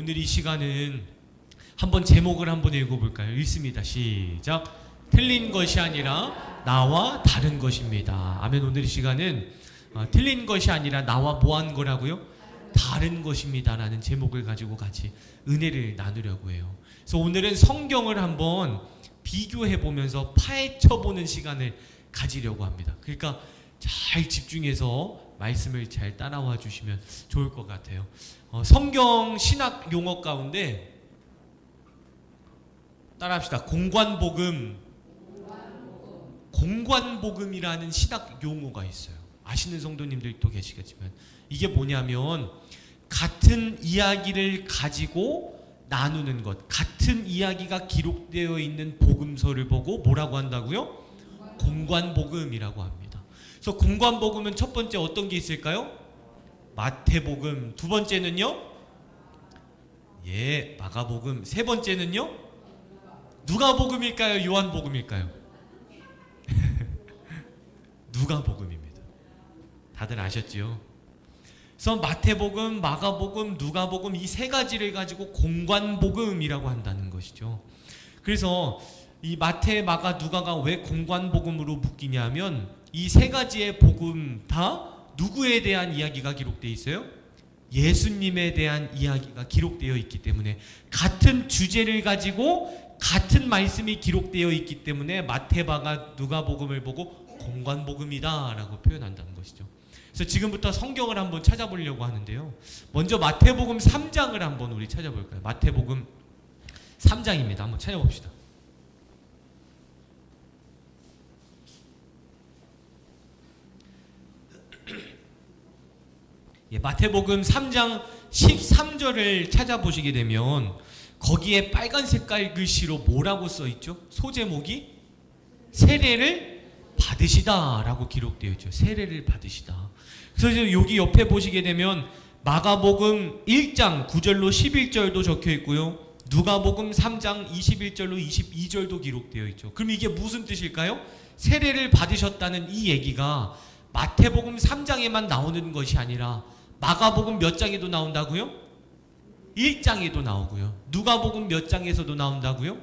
오늘 이 시간은 한번 제목을 한번 읽어볼까요? 읽습니다. 시작. 틀린 것이 아니라 나와 다른 것입니다. 아멘. 오늘 이 시간은 틀린 것이 아니라 나와 뭐한 거라고요? 다른 것입니다 라는 제목을 가지고 같이 은혜를 나누려고 해요. 그래서 오늘은 성경을 한번 비교해보면서 파헤쳐보는 시간을 가지려고 합니다. 그러니까 잘 집중해서 말씀을 잘 따라와 주시면 좋을 것 같아요. 성경 신학 용어 가운데 따라합시다. 공관복음이라는 신학 용어가 있어요. 아시는 성도님들도 계시겠지만 이게 뭐냐면 같은 이야기를 가지고 나누는 것, 같은 이야기가 기록되어 있는 복음서를 보고 뭐라고 한다고요? 공관복음이라고 합니다. 그래서 공관복음은 첫 번째 어떤 게 있을까요? 마태복음. 두 번째는요? 마가복음. 세 번째는요? 누가복음일까요? 요한복음일까요? 누가복음입니다. 다들 아셨지요? 그래서 마태복음, 마가복음, 누가복음 이 세 가지를 가지고 공관복음이라고 한다는 것이죠. 그래서 이 마태, 마가, 누가가 왜 공관복음으로 묶이냐면 이 세 가지의 복음 다 누구에 대한 이야기가 기록되어 있어요? 예수님에 대한 이야기가 기록되어 있기 때문에 같은 주제를 가지고 같은 말씀이 기록되어 있기 때문에 마태, 마가, 누가복음을 보고 공관복음이다 라고 표현한다는 것이죠. 그래서 지금부터 성경을 한번 찾아보려고 하는데요. 먼저 마태복음 3장을 한번 우리 찾아볼까요? 마태복음 3장입니다. 한번 찾아봅시다. 마태복음 3장 13절을 찾아보시게 되면 거기에 빨간 색깔 글씨로 뭐라고 써있죠? 소제목이 세례를 받으시다 라고 기록되어 있죠. 세례를 받으시다. 그래서 여기 옆에 보시게 되면 마가복음 1장 9절로 11절도 적혀 있고요. 누가복음 3장 21절로 22절도 기록되어 있죠. 그럼 이게 무슨 뜻일까요? 세례를 받으셨다는 이 얘기가 마태복음 3장에만 나오는 것이 아니라 마가복음 몇 장에도 나온다고요? 1장에도 나오고요. 누가복음 몇 장에서도 나온다고요?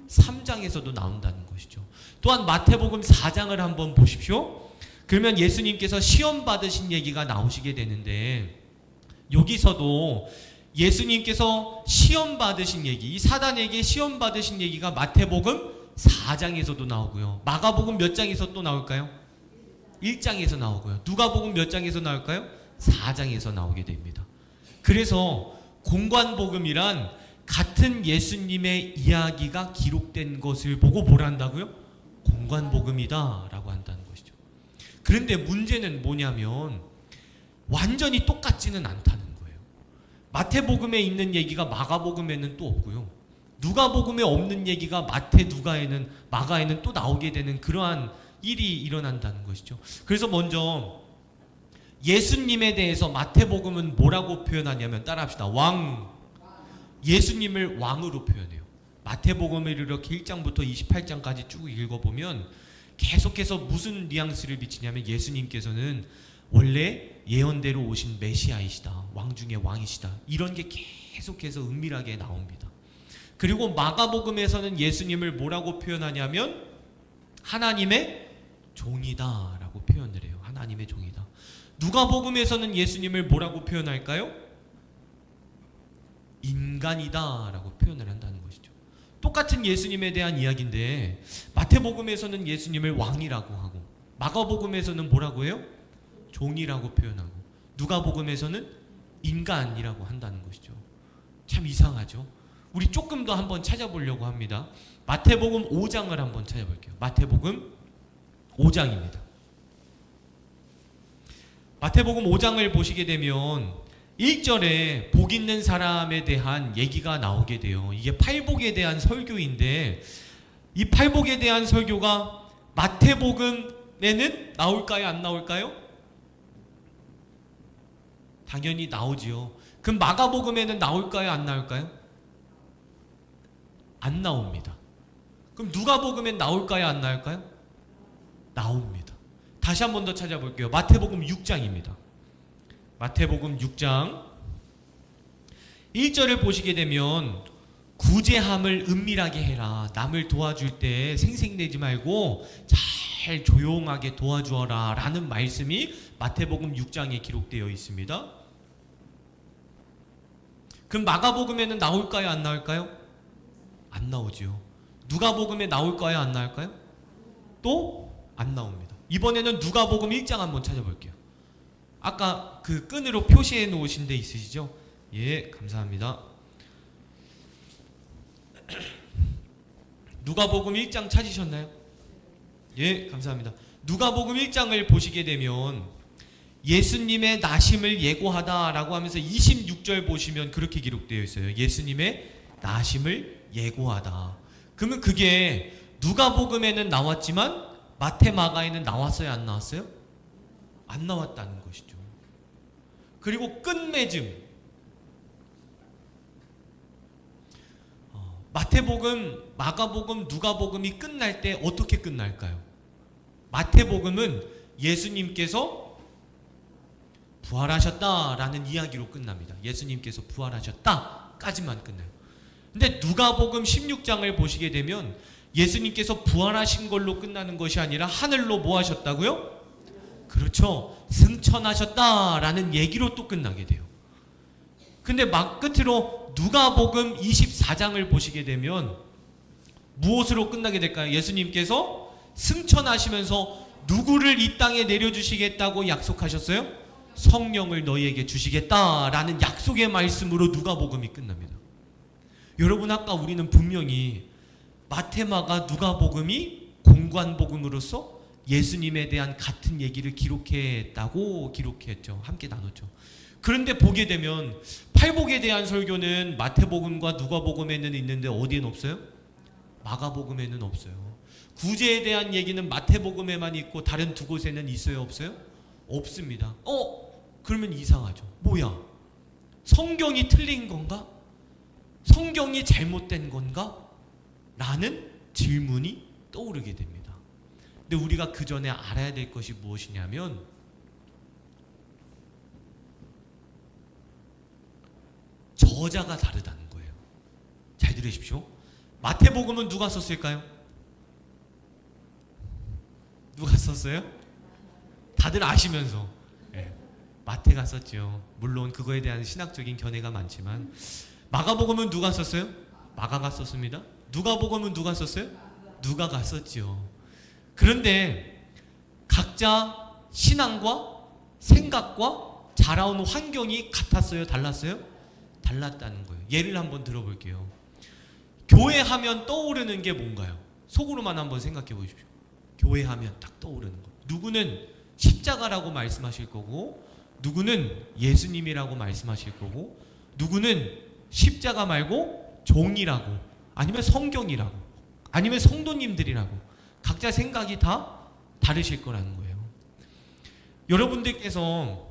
3장에서도 나온다는 것이죠. 또한 마태복음 4장을 한번 보십시오. 그러면 예수님께서 시험 받으신 얘기가 나오시게 되는데 여기서도 예수님께서 시험 받으신 얘기, 이 사단에게 시험 받으신 얘기가 마태복음 4장에서도 나오고요. 마가복음 몇 장에서 또 나올까요? 1장에서 나오고요. 누가복음 몇 장에서 나올까요? 4장에서 나오게 됩니다. 그래서 공관복음이란 같은 예수님의 이야기가 기록된 것을 보고 뭘 한다고요? 공관복음이다 라고 한다는 것이죠. 그런데 문제는 뭐냐면 완전히 똑같지는 않다는 거예요. 마태복음에 있는 얘기가 마가복음에는 또 없고요. 누가복음에 없는 얘기가 마태, 누가에는, 마가에는 또 나오게 되는 그러한 일이 일어난다는 것이죠. 그래서 먼저 예수님에 대해서 마태복음은 뭐라고 표현하냐면 따라합시다. 예수님을 왕으로 표현해요. 마태복음을 이렇게 1장부터 28장까지 쭉 읽어보면 계속해서 무슨 뉘앙스를 비치냐면 예수님께서는 원래 예언대로 오신 메시아이시다. 왕 중에 왕이시다. 이런 게 계속해서 은밀하게 나옵니다. 그리고 마가복음에서는 예수님을 뭐라고 표현하냐면 하나님의 종이다 라고 표현을 해요. 하나님의 종이다. 누가복음에서는 예수님을 뭐라고 표현할까요? 인간이다 라고 표현을 한다는 것이죠. 똑같은 예수님에 대한 이야기인데 마태복음에서는 예수님을 왕이라고 하고 마가복음에서는 뭐라고 해요? 종이라고 표현하고 누가복음에서는 인간이라고 한다는 것이죠. 참 이상하죠. 우리 조금 더 한번 찾아보려고 합니다. 마태복음 5장을 한번 찾아볼게요. 마태복음 5장입니다. 마태복음 5장을 보시게 되면 1절에 복 있는 사람에 대한 얘기가 나오게 돼요. 이게 팔복에 대한 설교인데 이 팔복에 대한 설교가 마태복음에는 나올까요? 안 나올까요? 당연히 나오지요. 그럼 마가복음에는 나올까요? 안 나올까요? 안 나옵니다. 그럼 누가복음엔 나올까요? 안 나올까요? 나옵니다. 다시 한 번 더 찾아볼게요. 마태복음 6장입니다. 마태복음 6장 1절을 보시게 되면 구제함을 은밀하게 해라. 남을 도와줄 때 생색내지 말고 잘 조용하게 도와주어라 라는 말씀이 마태복음 6장에 기록되어 있습니다. 그럼 마가복음에는 나올까요? 안 나올까요? 안 나오죠. 누가복음에 나올까요? 안 나올까요? 또 안 나옵니다. 이번에는 누가복음 1장 한번 찾아볼게요. 아까 그 끈으로 표시해 놓으신 데 있으시죠? 예, 감사합니다. 누가복음 1장 찾으셨나요? 예, 감사합니다. 누가복음 1장을 보시게 되면 예수님의 나심을 예고하다라고 하면서 26절 보시면 그렇게 기록되어 있어요. 예수님의 나심을 예고하다. 그러면 그게 누가복음에는 나왔지만 마태, 마가에는 나왔어요? 안 나왔어요? 안 나왔다는 것이죠. 그리고 끝맺음. 마태복음, 마가복음, 누가복음이 끝날 때 어떻게 끝날까요? 마태복음은 예수님께서 부활하셨다라는 이야기로 끝납니다. 예수님께서 부활하셨다까지만 끝나요. 근데 누가복음 16장을 보시게 되면 예수님께서 부활하신 걸로 끝나는 것이 아니라 하늘로 뭐 하셨다고요? 그렇죠. 승천하셨다라는 얘기로 또 끝나게 돼요. 근데 막 끝으로 누가복음 24장을 보시게 되면 무엇으로 끝나게 될까요? 예수님께서 승천하시면서 누구를 이 땅에 내려주시겠다고 약속하셨어요? 성령을 너희에게 주시겠다라는 약속의 말씀으로 누가복음이 끝납니다. 여러분, 아까 우리는 분명히 마태마가 누가복음이 공관복음으로서 예수님에 대한 같은 얘기를 기록했다고 기록했죠. 함께 나눴죠. 그런데 보게 되면 팔복에 대한 설교는 마태복음과 누가복음에는 있는데 어디에는 없어요? 마가복음에는 없어요. 구제에 대한 얘기는 마태복음에만 있고 다른 두 곳에는 있어요? 없어요? 없습니다. 그러면 이상하죠. 뭐야? 성경이 틀린 건가? 성경이 잘못된 건가? 라는 질문이 떠오르게 됩니다. 근데 우리가 그 전에 알아야 될 것이 무엇이냐면 저자가 다르다는 거예요. 잘 들으십시오. 마태복음은 누가 썼을까요? 누가 썼어요? 다들 아시면서. 네, 마태가 썼죠. 물론 그거에 대한 신학적인 견해가 많지만. 마가복음은 누가 썼어요? 마가가 썼습니다. 누가복음은 누가 썼어요? 누가가 썼죠. 그런데 각자 신앙과 생각과 자라온 환경이 같았어요? 달랐어요? 달랐다는 거예요. 예를 한번 들어볼게요. 교회 하면 떠오르는 게 뭔가요? 속으로만 한번 생각해 보십시오. 교회 하면 딱 떠오르는 거. 누구는 십자가라고 말씀하실 거고, 누구는 예수님이라고 말씀하실 거고, 누구는 십자가 말고 종이라고, 아니면 성경이라고, 아니면 성도님들이라고, 각자 생각이 다 다르실 거라는 거예요. 여러분들께서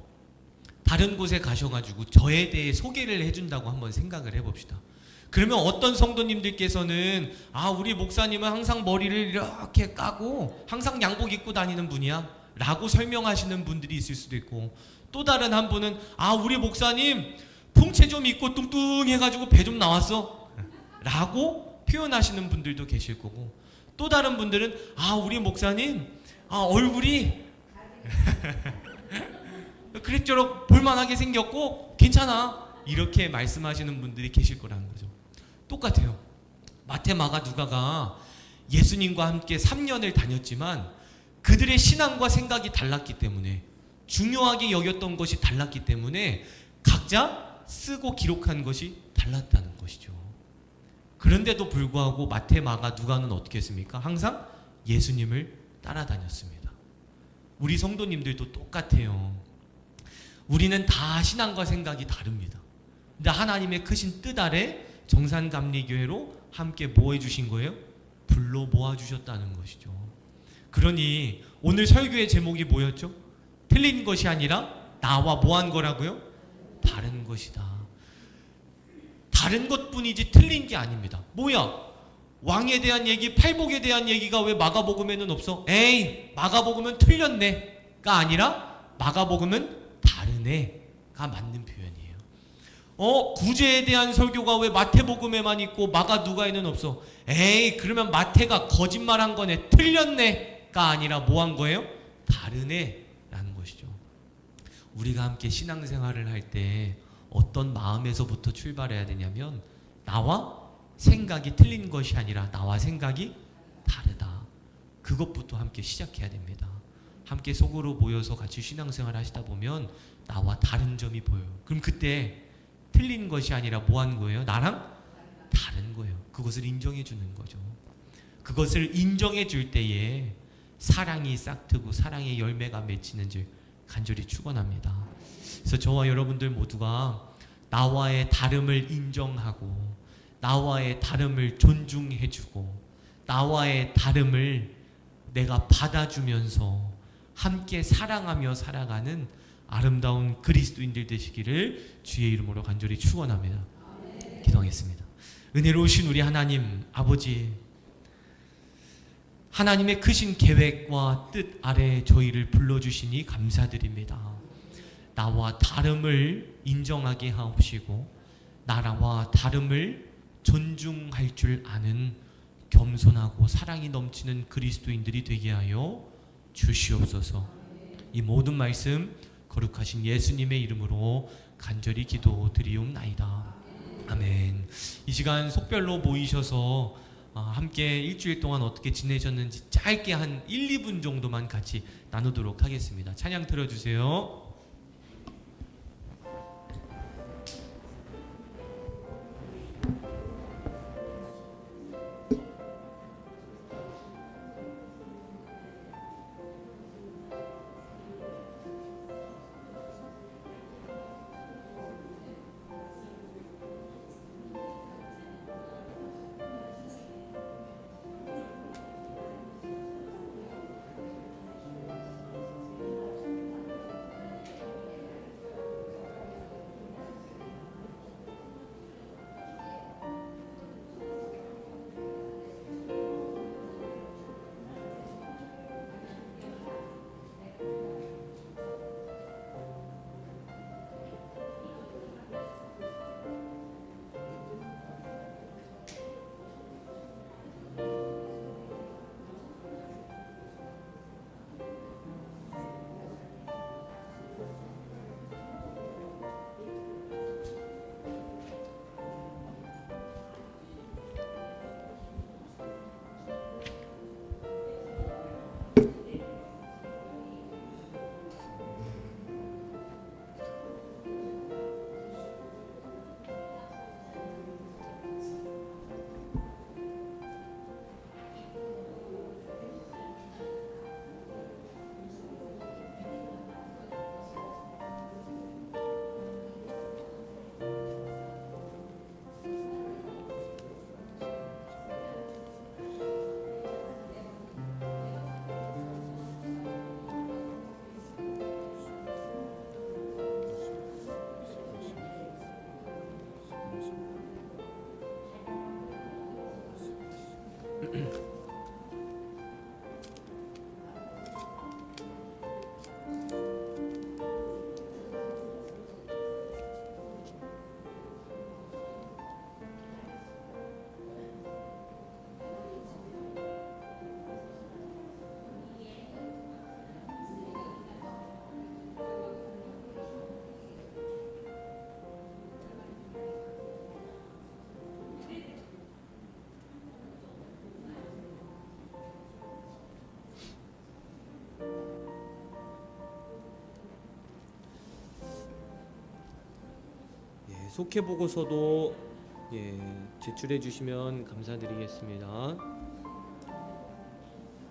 다른 곳에 가셔가지고 저에 대해 소개를 해준다고 한번 생각을 해봅시다. 그러면 어떤 성도님들께서는 우리 목사님은 항상 머리를 이렇게 까고 항상 양복 입고 다니는 분이야 라고 설명하시는 분들이 있을 수도 있고, 또 다른 한 분은 우리 목사님 풍채 좀 있고 뚱뚱해가지고 배 좀 나왔어 라고 표현하시는 분들도 계실 거고, 또 다른 분들은 우리 목사님 얼굴이 그럭저럭 볼만하게 생겼고 괜찮아 이렇게 말씀하시는 분들이 계실 거라는 거죠. 똑같아요. 마태, 마가, 누가가 예수님과 함께 3년을 다녔지만 그들의 신앙과 생각이 달랐기 때문에, 중요하게 여겼던 것이 달랐기 때문에 각자 쓰고 기록한 것이 달랐다는 것이죠. 그런데도 불구하고 마태, 마가, 누가는 어떻게 했습니까? 항상 예수님을 따라다녔습니다. 우리 성도님들도 똑같아요. 우리는 다 신앙과 생각이 다릅니다. 근데 하나님의 크신 뜻 아래 정산감리교회로 함께 뭐 해주신 거예요? 불러 모아주셨다는 것이죠. 그러니 오늘 설교의 제목이 뭐였죠? 틀린 것이 아니라 나와 뭐 한 거라고요? 다른 것이다. 다른 것뿐이지 틀린 게 아닙니다. 뭐야? 왕에 대한 얘기, 팔복에 대한 얘기가 왜 마가복음에는 없어? 에이, 마가복음은 틀렸네가 아니라 마가복음은 다르네가 맞는 표현이에요. 구제에 대한 설교가 왜 마태복음에만 있고 마가 누가에는 없어? 에이, 그러면 마태가 거짓말한 거네, 틀렸네가 아니라 뭐 한 거예요? 다르네라는 것이죠. 우리가 함께 신앙생활을 할 때 어떤 마음에서부터 출발해야 되냐면, 나와 생각이 틀린 것이 아니라 나와 생각이 다르다. 그것부터 함께 시작해야 됩니다. 함께 속으로 모여서 같이 신앙생활 하시다 보면 나와 다른 점이 보여요. 그럼 그때 틀린 것이 아니라 뭐 하는 거예요? 나랑 다른 거예요. 그것을 인정해 주는 거죠. 그것을 인정해 줄 때에 사랑이 싹트고 사랑의 열매가 맺히는 줄 간절히 축원합니다. 그래서 저와 여러분들 모두가 나와의 다름을 인정하고 나와의 다름을 존중해 주고 나와의 다름을 내가 받아주면서 함께 사랑하며 살아가는 아름다운 그리스도인들 되시기를 주의 이름으로 간절히 축원합니다. 기도하겠습니다. 은혜로우신 우리 하나님 아버지, 하나님의 크신 계획과 뜻 아래 저희를 불러주시니 감사드립니다. 나와 다름을 인정하게 하옵시고 나라와 다름을 존중할 줄 아는 겸손하고 사랑이 넘치는 그리스도인들이 되게 하여 주시옵소서. 이 모든 말씀 거룩하신 예수님의 이름으로 간절히 기도드리옵나이다. 아멘. 이 시간 속별로 모이셔서 함께 일주일 동안 어떻게 지내셨는지 짧게 한 1, 2분 정도만 같이 나누도록 하겠습니다. 찬양 들어주세요. 속회 보고서도 제출해 주시면 감사드리겠습니다.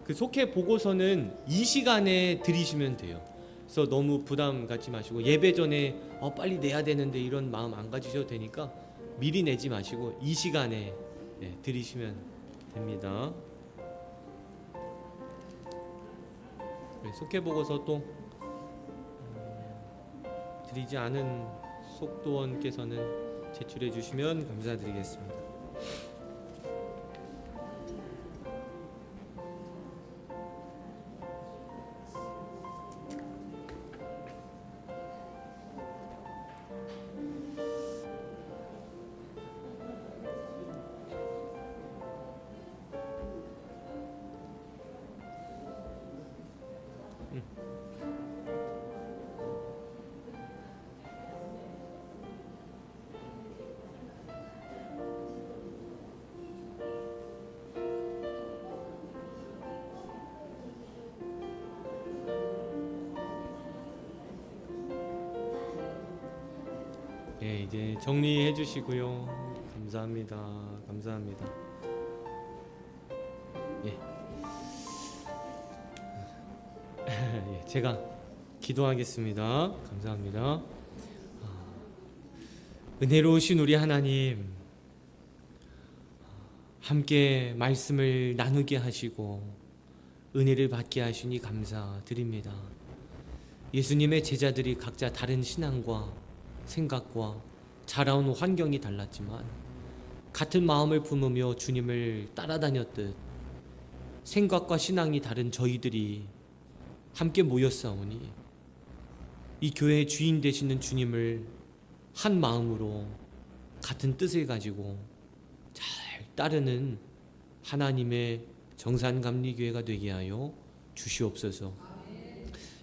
그 속회 보고서는 이 시간에 드리시면 돼요. 그래서 너무 부담 갖지 마시고 예배 전에 빨리 내야 되는데 이런 마음 안 가지셔도 되니까 미리 내지 마시고 이 시간에 드리시면 됩니다. 속회 보고서 또 드리지 않은 속도원께서는 제출해 주시면 감사드리겠습니다. 예, 이제 정리해 주시고요. 감사합니다. 감사합니다. 예. 예, 제가 기도하겠습니다. 감사합니다. 은혜로우신 우리 하나님, 함께 말씀을 나누게 하시고 은혜를 받게 하시니 감사드립니다. 예수님의 제자들이 각자 다른 신앙과 생각과 자라온 환경이 달랐지만 같은 마음을 품으며 주님을 따라다녔듯 생각과 신앙이 다른 저희들이 함께 모였사오니 이 교회의 주인 되시는 주님을 한 마음으로 같은 뜻을 가지고 잘 따르는 하나님의 정산감리교회가 되게 하여 주시옵소서.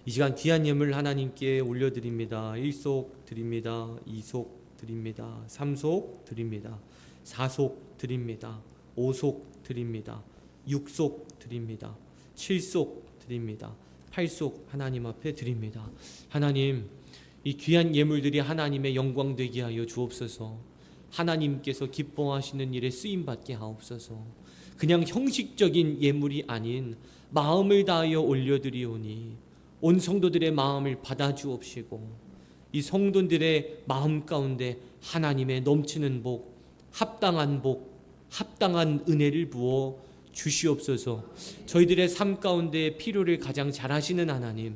이 시간 귀한 예물 하나님께 올려드립니다. 1속 드립니다. 2속 드립니다. 3속 드립니다. 4속 드립니다. 5속 드립니다. 6속 드립니다. 7속 드립니다. 8속 하나님 앞에 드립니다. 하나님, 이 귀한 예물들이 하나님의 영광 되게 하여 주옵소서. 하나님께서 기뻐하시는 일에 쓰임받게 하옵소서. 그냥 형식적인 예물이 아닌 마음을 다하여 올려드리오니 온 성도들의 마음을 받아주옵시고 이 성도들의 마음 가운데 하나님의 넘치는 복, 합당한 은혜를 부어 주시옵소서. 저희들의 삶 가운데 필요를 가장 잘 하시는 하나님,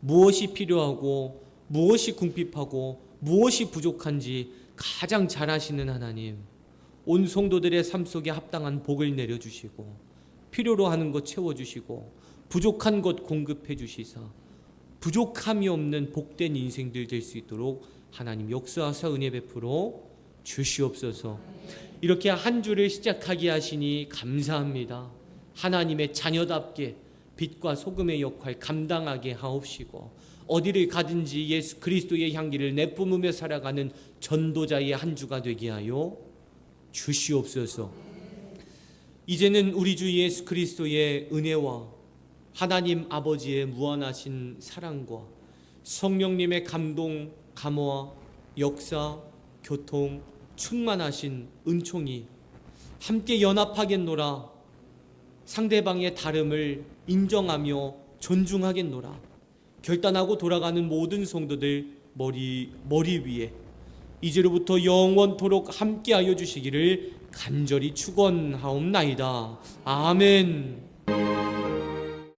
무엇이 필요하고 무엇이 궁핍하고 무엇이 부족한지 가장 잘 아시는 하나님, 온 성도들의 삶 속에 합당한 복을 내려주시고 필요로 하는 것 채워주시고 부족한 것 공급해 주시사 부족함이 없는 복된 인생들 될 수 있도록 하나님 역사하사 은혜 베풀어 주시옵소서. 이렇게 한 주를 시작하게 하시니 감사합니다. 하나님의 자녀답게 빛과 소금의 역할 감당하게 하옵시고 어디를 가든지 예수 그리스도의 향기를 내뿜으며 살아가는 전도자의 한 주가 되게 하여 주시옵소서. 이제는 우리 주 예수 그리스도의 은혜와 하나님 아버지의 무한하신 사랑과 성령님의 감동, 감화, 역사, 교통, 충만하신 은총이 함께 연합하겠노라. 상대방의 다름을 인정하며 존중하겠노라. 결단하고 돌아가는 모든 성도들 머리 위에 이제로부터 영원토록 함께하여 주시기를 간절히 축원하옵나이다. 아멘.